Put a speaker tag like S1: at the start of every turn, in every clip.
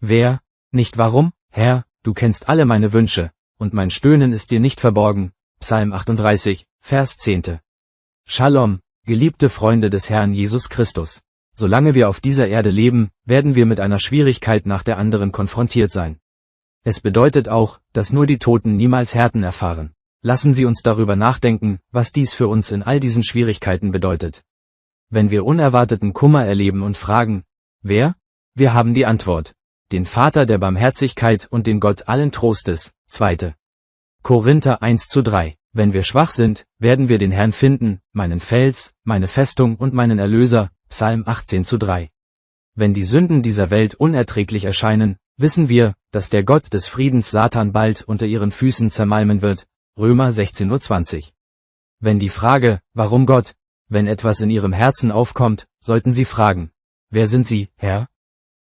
S1: Wer, nicht warum, Herr, du kennst alle meine Wünsche, und mein Stöhnen ist dir nicht verborgen. Psalm 38, Vers 10. Shalom, geliebte Freunde des Herrn Jesus Christus. Solange wir auf dieser Erde leben, werden wir mit einer Schwierigkeit nach der anderen konfrontiert sein. Es bedeutet auch, dass nur die Toten niemals Härten erfahren. Lassen Sie uns darüber nachdenken, was dies für uns in all diesen Schwierigkeiten bedeutet. Wenn wir unerwarteten Kummer erleben und fragen, wer? Wir haben die Antwort. Den Vater der Barmherzigkeit und den Gott allen Trostes. 2. Korinther 1:3. Wenn wir schwach sind, werden wir den Herrn finden, meinen Fels, meine Festung und meinen Erlöser. Psalm 18:3. Wenn die Sünden dieser Welt unerträglich erscheinen, wissen wir, dass der Gott des Friedens Satan bald unter ihren Füßen zermalmen wird. Römer 16:20. Wenn die Frage, warum Gott, wenn etwas in ihrem Herzen aufkommt, sollten Sie fragen, wer sind Sie, Herr?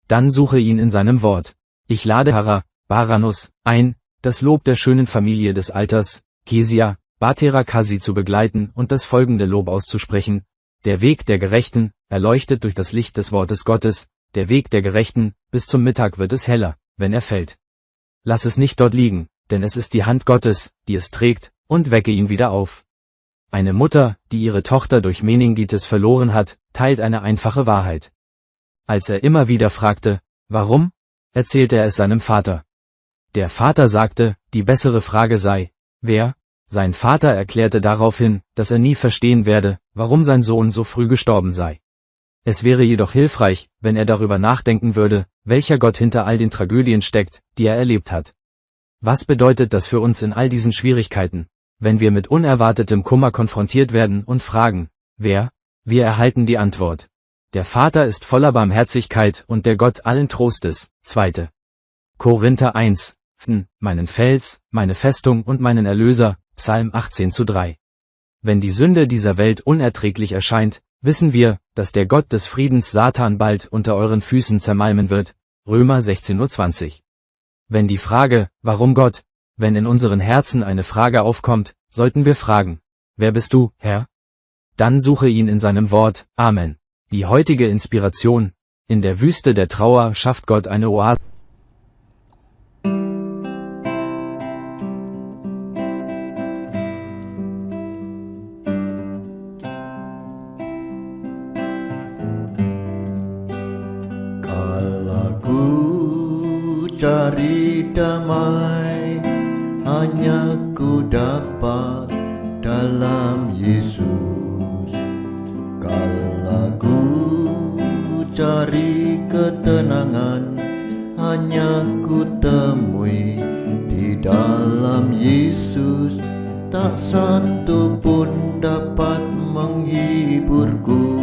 S1: Dann suche ihn in seinem Wort. Ich lade Hara, Baranus, ein, das Lob der schönen Familie des Alters, Kesia, Baterakasi zu begleiten und das folgende Lob auszusprechen. Der Weg der Gerechten, erleuchtet durch das Licht des Wortes Gottes, der Weg der Gerechten, bis zum Mittag wird es heller, wenn er fällt. Lass es nicht dort liegen, denn es ist die Hand Gottes, die es trägt, und wecke ihn wieder auf. Eine Mutter, die ihre Tochter durch Meningitis verloren hat, teilt eine einfache Wahrheit. Als er immer wieder fragte, warum, erzählte er es seinem Vater. Der Vater sagte, die bessere Frage sei, wer? Sein Vater erklärte daraufhin, dass er nie verstehen werde, warum sein Sohn so früh gestorben sei. Es wäre jedoch hilfreich, wenn er darüber nachdenken würde, welcher Gott hinter all den Tragödien steckt, die er erlebt hat. Was bedeutet das für uns in all diesen Schwierigkeiten, wenn wir mit unerwartetem Kummer konfrontiert werden und fragen, wer? Wir erhalten die Antwort. Der Vater ist voller Barmherzigkeit und der Gott allen Trostes. 2. Korinther 1. Meinen Fels, meine Festung und meinen Erlöser. Psalm 18:3. Wenn die Sünde dieser Welt unerträglich erscheint, wissen wir, dass der Gott des Friedens Satan bald unter euren Füßen zermalmen wird. Römer 16:20. Wenn die Frage, warum Gott, wenn in unseren Herzen eine Frage aufkommt, sollten wir fragen, wer bist du, Herr? Dann suche ihn in seinem Wort. Amen. Die heutige Inspiration. In der Wüste der Trauer schafft Gott eine Oase.
S2: Cari damai hanya ku dapat dalam Yesus. Kalau ku cari ketenangan hanya ku temui di dalam Yesus. Tak satu pun dapat menghiburku,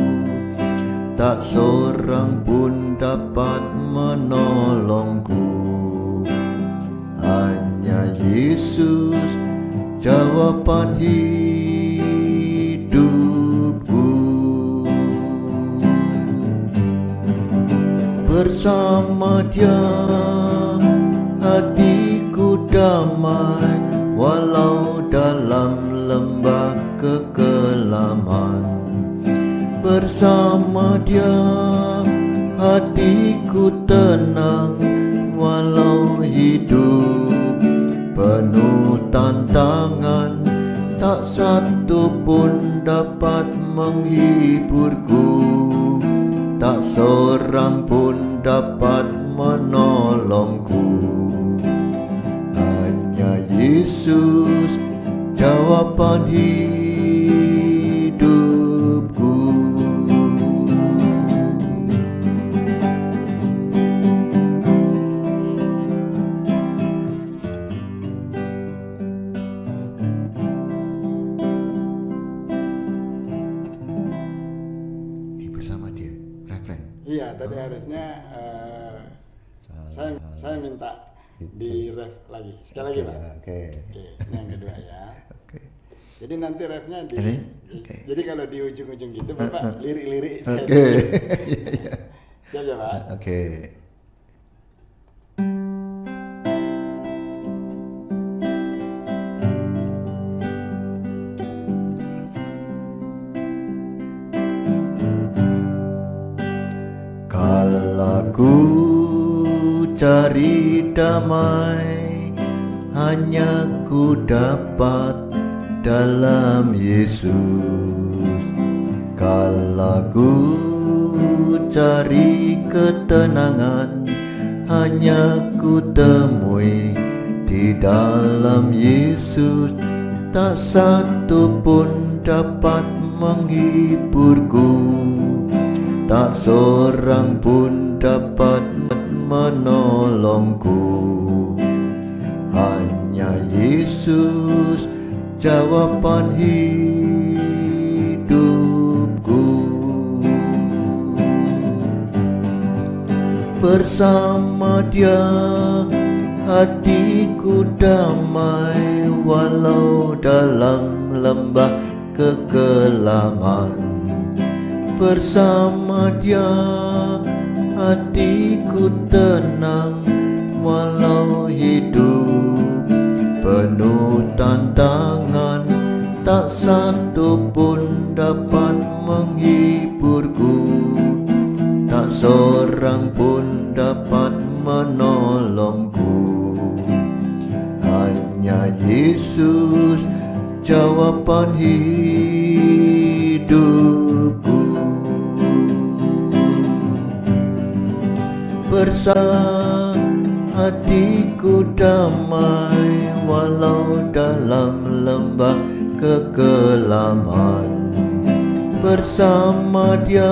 S2: tak seorang pun dapat menolongku. Hanya Yesus jawaban hidupku. Bersama Dia hatiku damai, walau dalam lembah kekelaman. Bersama Dia hatiku tenang, walau hidup penuh tantangan. Tak satu pun dapat menghiburku, tak seorang pun dapat menolongku. Hanya Yesus jawaban hidupku.
S3: Iya, tadi harusnya saya minta di ref lagi. Sekali lagi, Pak. Oke, ini yang kedua ya. Jadi nanti refnya di jadi kalau di ujung-ujung gitu Bapak lirik-lirik saya. Siap ya, Pak?
S2: Oke. Ku cari damai hanya ku dapat dalam Yesus. Kala ku cari ketenangan hanya ku temui di dalam Yesus. Tak satu pun dapat menghiburku, tak seorang pun dapat menolongku. Hanya Yesus jawaban hidupku. Bersama Dia hatiku damai, walau dalam lembah kekelaman. Bersama Dia hatiku tenang, walau hidup penuh tantangan. Tak satu pun dapat menghiburku, tak seorang pun dapat menolongku. Hanya Yesus jawaban hidupku. Bersama hatiku damai, walau dalam lembah kekelaman. Bersama Dia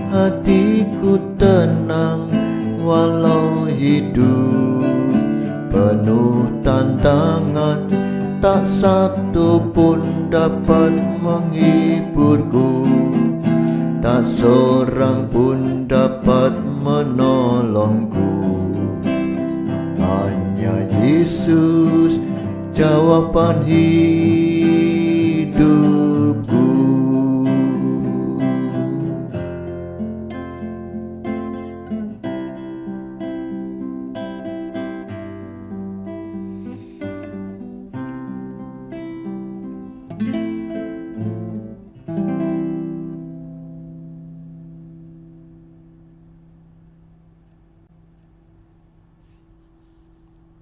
S2: hatiku tenang, walau hidup penuh tantangan. Tak satu pun dapat menghiburku, tak seorang pun dapat menolongku. Hanya Yesus jawaban hidup.